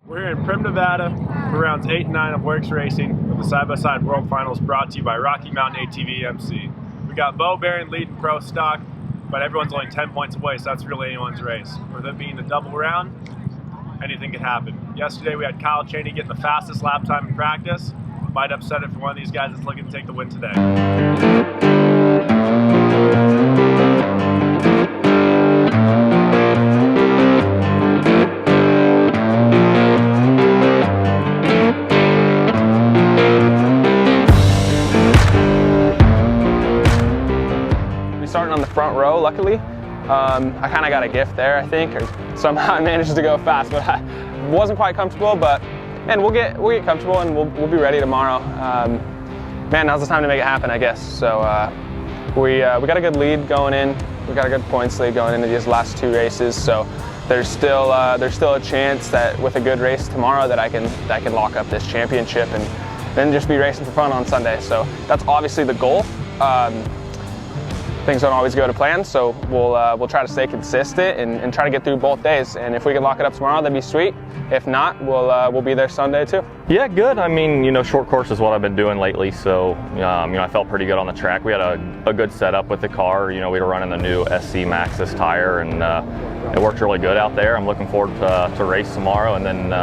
We're here in Prim, Nevada for rounds 8 and 9 of Worcs Racing of the side-by-side World Finals brought to you by Rocky Mountain ATV MC. We got Bo Barron leading pro stock, but everyone's only 10 points away, so that's really anyone's race. With it being a double round, anything could happen. Yesterday we had Kyle Cheney getting the fastest lap time in practice. Might upset it for one of these guys that's looking to take the win today. Starting on the front row, luckily. I kind of got a gift there, I think, or somehow I managed to go fast, but I wasn't quite comfortable, but man, we'll get comfortable and we'll be ready tomorrow. Man, now's the time to make it happen, I guess. So we got a good lead going in. We got a good points lead going into these last 2 races, so there's still a chance that with a good race tomorrow that I can lock up this championship and then just be racing for fun on Sunday. So that's obviously the goal. Things don't always go to plan, so we'll try to stay consistent and try to get through both days. And if we can lock it up tomorrow, that'd be sweet. If not, we'll be there Sunday too. Yeah, good. I mean, you know, short course is what I've been doing lately, so you know, I felt pretty good on the track. We had a good setup with the car. You know, we were running the new SC Maxxis tire, and it worked really good out there. I'm looking forward to race tomorrow, and then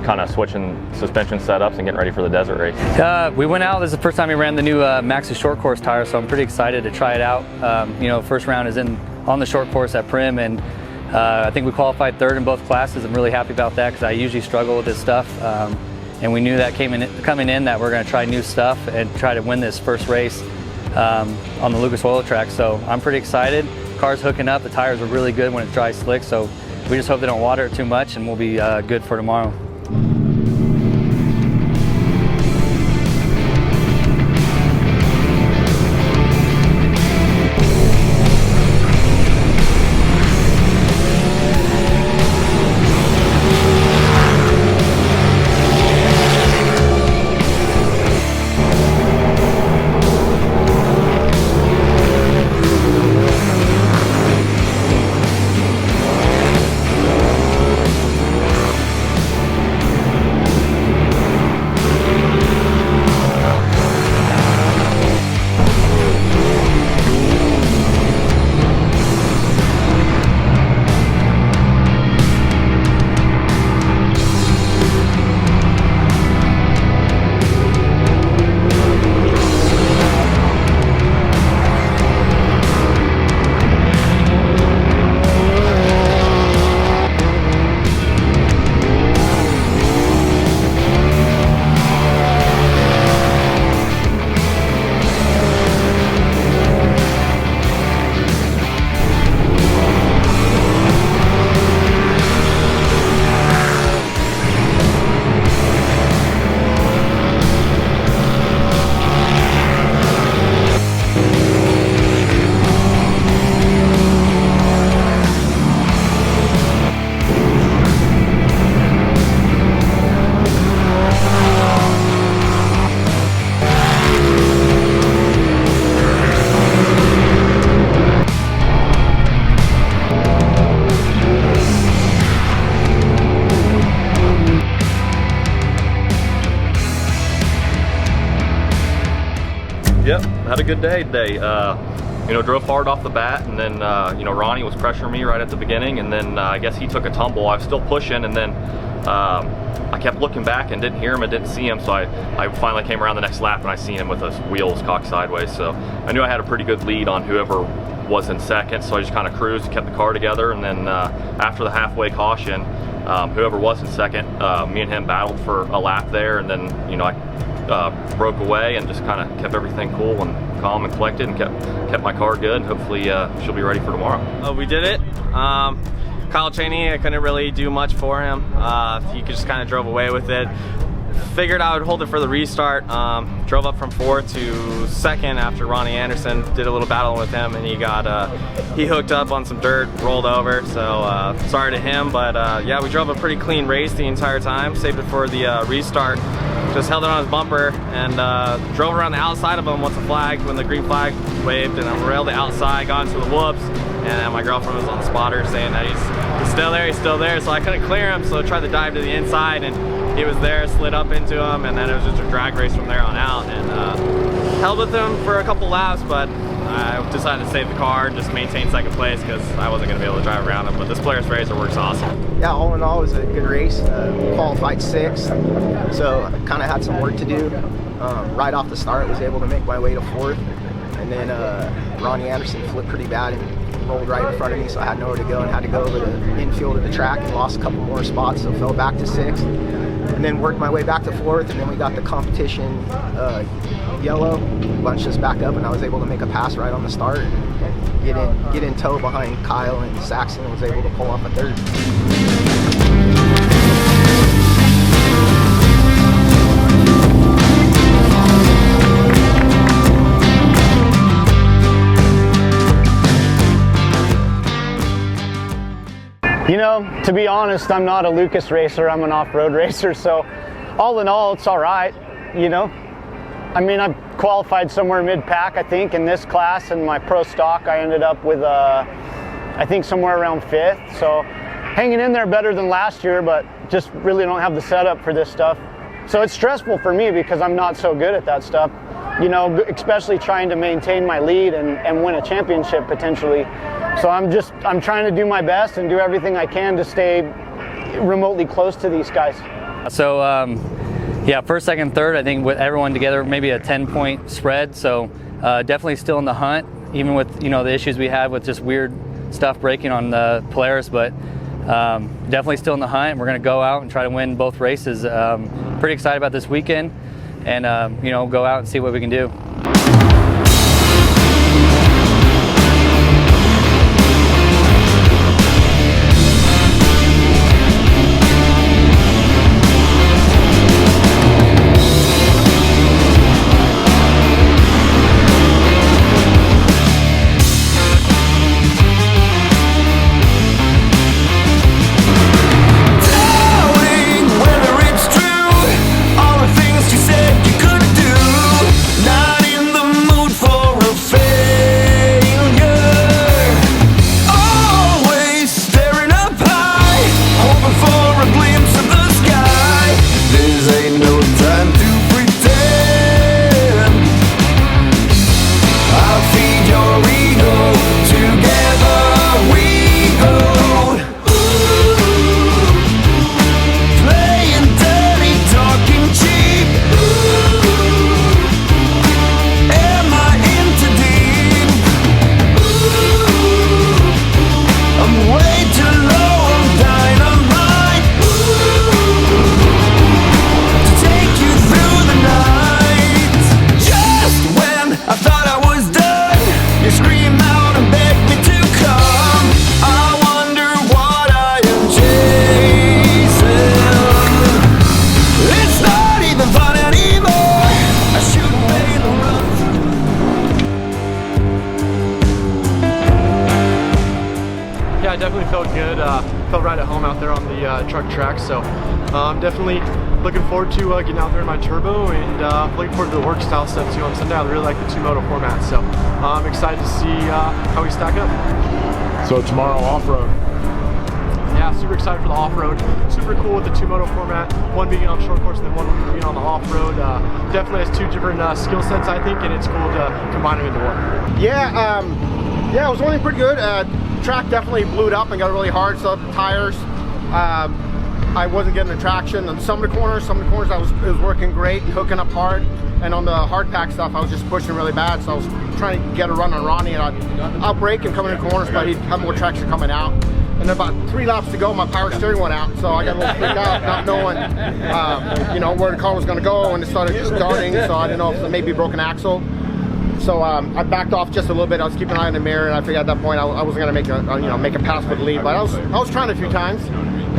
kind of switching suspension setups and getting ready for the desert race. We went out. This is the first time we ran the new Maxxis short course tire, so I'm pretty excited to try it out. You know, first round is on the short course at Prim, and I think we qualified 3rd in both classes. I'm really happy about that because I usually struggle with this stuff, and we knew that coming in that we're going to try new stuff and try to win this first race on the Lucas Oil track. So I'm pretty excited. Car's hooking up. The tires are really good when it's dry slick, so we just hope they don't water it too much, and we'll be good for tomorrow. Yep, had a good day today. You know, drove hard off the bat, and then you know, Ronnie was pressuring me right at the beginning, and then I guess he took a tumble. I was still pushing, and then I kept looking back and didn't hear him and didn't see him, so I finally came around the next lap and I seen him with his wheels cocked sideways. So I knew I had a pretty good lead on whoever was in second, so I just kind of cruised, kept the car together, and then after the halfway caution, whoever was in second, me and him battled for a lap there, and then you know, I broke away and just kind of kept everything cool and calm and collected, and kept my car good, and hopefully she'll be ready for tomorrow. We did it. Kyle Cheney, I couldn't really do much for him. He just kind of drove away with it. Figured I would hold it for the restart. Drove up from 4th to 2nd after Ronnie Anderson did a little battle with him, and he hooked up on some dirt, rolled over. So sorry to him, but yeah, we drove a pretty clean race the entire time. Saved it for the restart. Just held it on his bumper and drove around the outside of him once the green flag waved, and I railed the outside, got into the whoops. and my girlfriend was on the spotter saying that he's still there, he's still there. So I couldn't clear him, so I tried to dive to the inside, and he was there, slid up into him, and then it was just a drag race from there on out. And held with him for a couple laps, but I decided to save the car, just maintain second place because I wasn't going to be able to drive around him. But this Polaris RZR works awesome. Yeah, all in all, it was a good race. Qualified 6th, so I kind of had some work to do. Right off the start, was able to make my way to 4th, and then Ronnie Anderson flipped pretty bad and rolled right in front of me, so I had nowhere to go and had to go over the infield of the track and lost a couple more spots, so fell back to 6th, and then worked my way back to 4th, and then we got the competition yellow, bunched us back up, and I was able to make a pass right on the start and get in tow behind Kyle, and Saxon was able to pull off a 3rd. You know, to be honest, I'm not a Lucas racer, I'm an off-road racer, so all in all, it's all right, you know. I mean, I've qualified somewhere mid-pack, I think, in this class, and my pro stock, I ended up with, I think, somewhere around 5th, so hanging in there better than last year, but just really don't have the setup for this stuff. So it's stressful for me because I'm not so good at that stuff, you know, especially trying to maintain my lead and win a championship potentially. So I'm trying to do my best and do everything I can to stay remotely close to these guys. So yeah, 1st, 2nd, 3rd, I think with everyone together, maybe a 10-point spread. So definitely still in the hunt, even with, you know, the issues we had with just weird stuff breaking on the Polaris, but definitely still in the hunt. We're going to go out and try to win both races. Pretty excited about this weekend, and you know, go out and see what we can do. I definitely felt good. Felt right at home out there on the truck track. So I'm definitely looking forward to getting out there in my turbo, and looking forward to the work style stuff too on Sunday. I really like the 2-moto format, so I'm excited to see how we stack up. So tomorrow off-road. Yeah, super excited for the off-road. Super cool with the 2-moto format. One being on short course and then one being on the off-road. Definitely has 2 different skill sets, I think, and it's cool to combine them into one. Yeah, yeah, it was running pretty good. Track definitely blew up and got really hard, so the tires, I wasn't getting the traction on some of the corners. It was working great, hooking up hard, and on the hard pack stuff, I was just pushing really bad, so I was trying to get a run on Ronnie, and I'll brake him coming in corners, but he'd have more traction coming out. And then about 3 laps to go, my power steering went out, so I got a little freaked out, not knowing, you know, where the car was going to go, and it started just darting, so I didn't know if it maybe broke an axle. So I backed off just a little bit. I was keeping an eye on the mirror, and I figured at that point I wasn't going to make a pass for the lead. But I was trying a few times,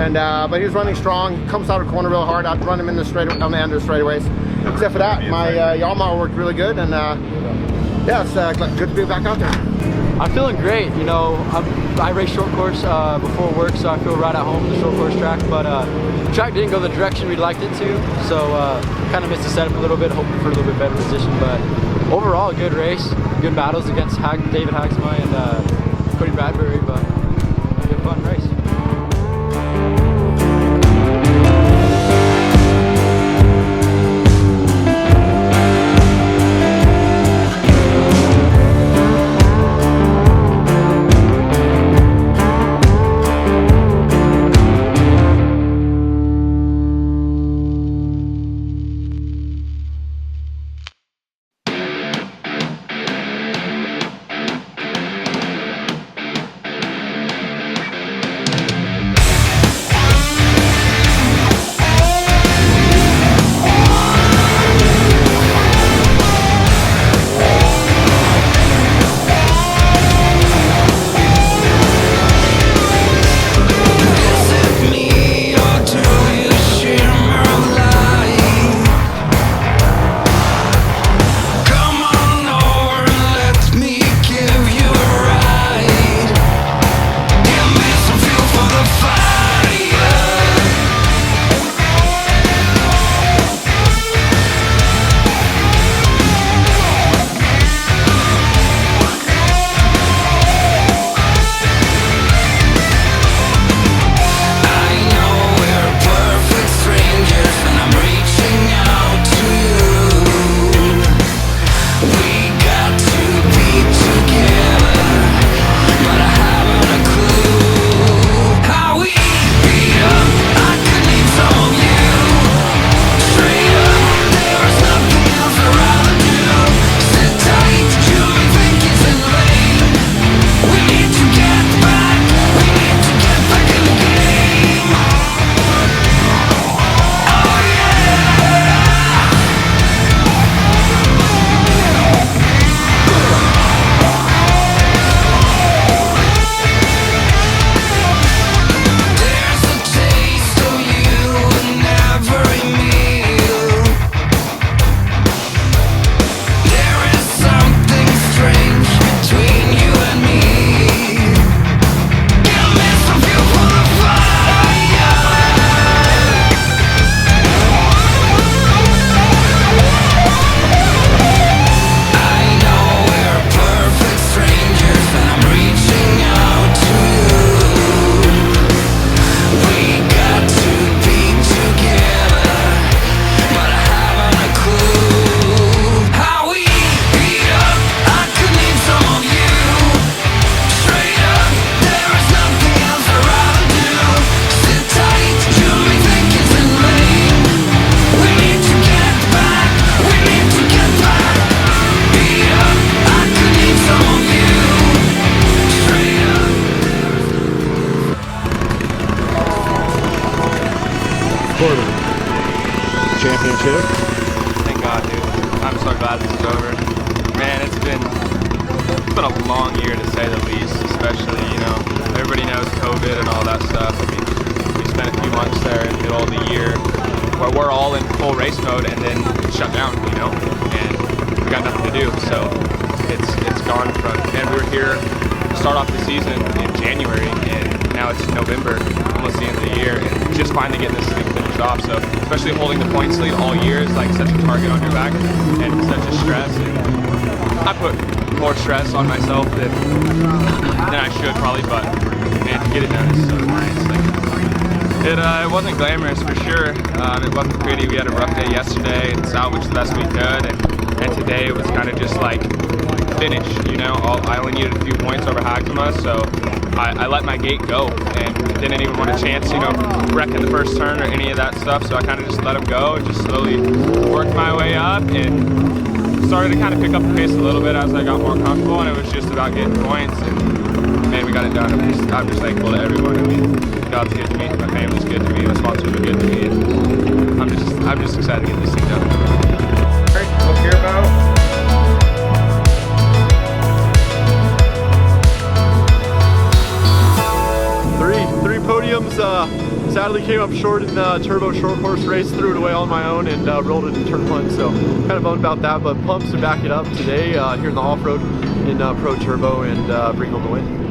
and but he was running strong. He comes out of the corner real hard. I'd run him in the straight on the end of the straightaways. Except for that, my Yamaha worked really good, and yeah, it's good to be back out there. I'm feeling great. You know, I raced short course before work, so I feel right at home in the short course track. But the track didn't go the direction we'd liked it to, so kind of missed the setup a little bit, hoping for a little bit better position. But overall, a good race, good battles against David Hagsma and Cody Bradbury, but it'll be a fun race. Championship. Thank God, dude. I'm so glad this is over. Man, it's been a long year to say the least, especially, you know, everybody knows COVID and all that stuff. I mean, we spent a few months there in the middle of the year where we're all in full race mode and then shut down, you know, and we got nothing to do. So it's gone from, and we were here to start off the season in January, and now it's November, almost the end of the year, and just finally getting this thing finished off. So especially holding the points lead all year is like such a target on your back and such a stress. And I put more stress on myself than I should probably, but man, to get it done is so nice. Like, it wasn't glamorous for sure. It wasn't pretty. We had a rough day yesterday and salvaged the best we could, and today it was kind of just like finish, you know. I only needed a few points over Hagema, so I let my gate go and didn't even want a chance, you know, wrecking the first turn or any of that stuff. So I kind of just let him go and just slowly worked my way up and started to kind of pick up the pace a little bit as I got more comfortable, and it was just about getting points. And man, we got it done. I'm just thankful to everyone. I mean, God's good to me, my family's good to me, my sponsors are good to me, and I'm just excited to get this thing done. All right, we'll hear about. Three podiums. Sadly came up short in the turbo short course race, threw it away on my own and rolled it in turn one, so kind of bummed about that, but pumped to back it up today here in the off-road in Pro Turbo and bring home the win.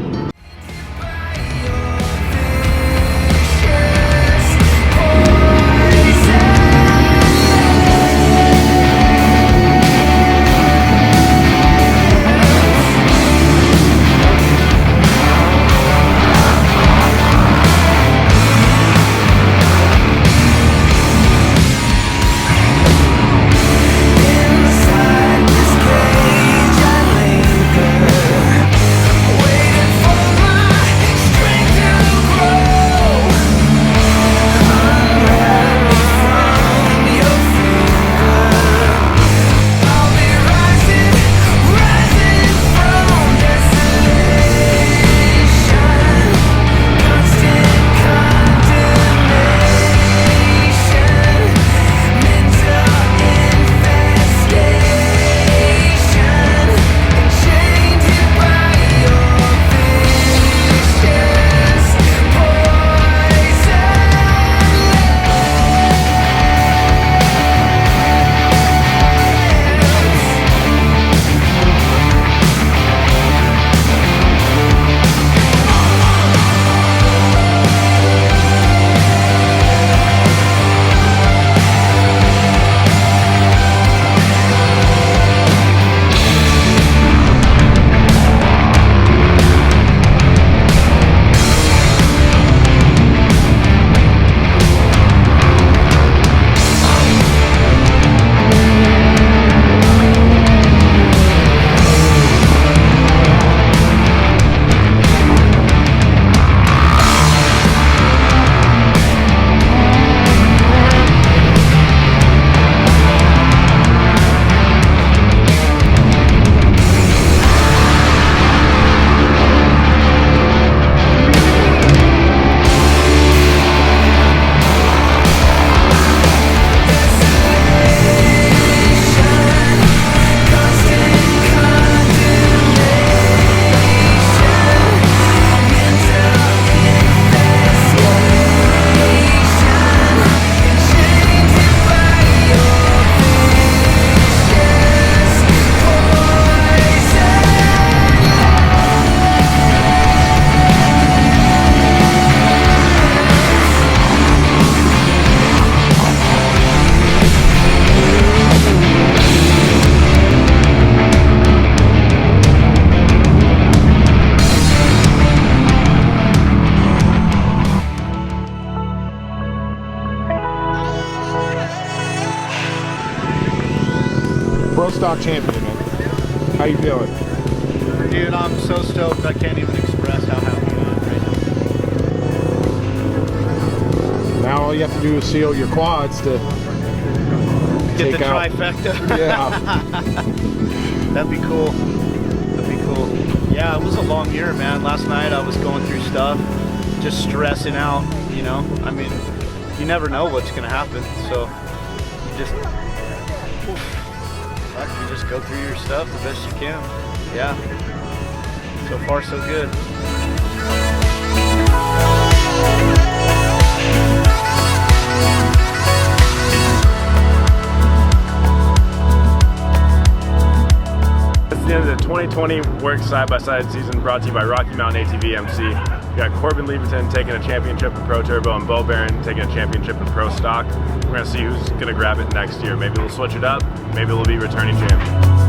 stock champion, man. How you feeling? Dude, I'm so stoked. I can't even express how happy I am right Now all you have to do is seal your quads to Get the take out. trifecta. Yeah. That'd be cool. That'd be cool. Yeah, it was a long year, man. Last night I was going through stuff, just stressing out, you know. I mean, you never know what's gonna happen, so you just, you just go through your stuff the best you can. Yeah. So far, so good. It's the end of the 2020 Worcs side-by-side season, brought to you by Rocky Mountain ATV MC. We got Corbin Lieberton taking a championship in Pro Turbo and Bo Barron taking a championship in Pro Stock. We're going to see who's going to grab it next year. Maybe we'll switch it up, maybe we'll be returning champion.